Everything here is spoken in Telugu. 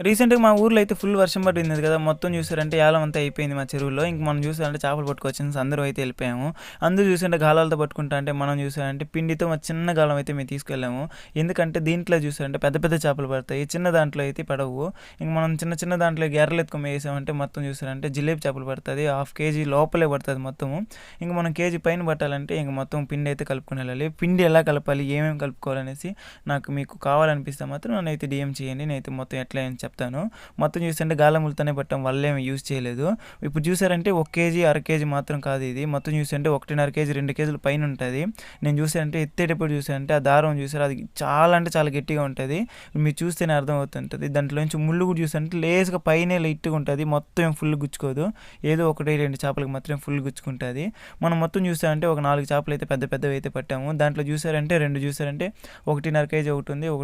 రీసెంట్‌గా మా ఊర్లో అయితే ఫుల్ వర్షం పడింది కదా! మొత్తం చూసారంటే యాలం అంతా అయిపోయింది మా చెరువులో. ఇంక మనం చూసారంటే చేపలు పట్టుకొచ్చినేసి అందరం అయితే ఎళ్ళిపోయాము. అందరూ చూసారంటే గాలాలతో పట్టుకుంటా అంటే మనం చూసారంటే పిండితో మా చిన్న గాలం అయితే మేము తీసుకెళ్ళాము. ఎందుకంటే దీంట్లో చూసారంటే పెద్ద పెద్ద చేపలు పడతాయి. చిన్న దాంట్లో అయితే పడవు. ఇంక మనం చిన్న చిన్న దాంట్లో ఎర్రలు ఎత్తుకొని వేసామంటే మొత్తం చూసారంటే జిలేబీ చేపలు పడతది. హాఫ్ కేజీ లోపలే పడతది మొత్తము. ఇంక మనం కేజీ పైన పట్టాలంటే ఇంక మొత్తం పిండి అయితే కలుపుకొని వెళ్ళాలి. పిండి ఎలా కలపాలి, ఏమేమి కలుపుకోవాలనేసి మీకు కావాలనిపిస్తే మాత్రం నన్నైతే డీఎం చేయండి. నేనైతే మొత్తం ఎట్లా అని చెప్తాను. మొత్తం చూస్తుంటే గాలములతోనే పట్టాం, వల్లేమి యూజ్ చేయలేదు. ఇప్పుడు చూసారంటే 1 కేజీ, అర కేజీ మాత్రం కాదు ఇది. మొత్తం చూసారంటే 1.5 కేజీ, 2 కేజీల పైన ఉంటుంది. నేను చూసానంటే ఎత్తేటప్పుడు చూసానంటే ఆ దారం చూసారు, అది చాలా అంటే చాలా గట్టిగా ఉంటుంది. మీరు చూస్తేనే అర్థమవుతుంటుంది. దాంట్లో నుంచి ముళ్ళు కూడా చూసారంటే లేస్గా పైనే లైట్గా ఉంటుంది, మొత్తం ఫుల్ గుచ్చుకోదు. ఏదో 1, 2 చేపలకు మాత్రం ఫుల్ గుచ్చుకుంటుంది. మనం మొత్తం చూసారంటే ఒక 4 చేపలు అయితే పెద్ద పెద్దవి అయితే పట్టాము. దాంట్లో చూసారంటే 2 చూసారంటే 1.5 కేజీ ఒకటి ఉంది, ఒకటి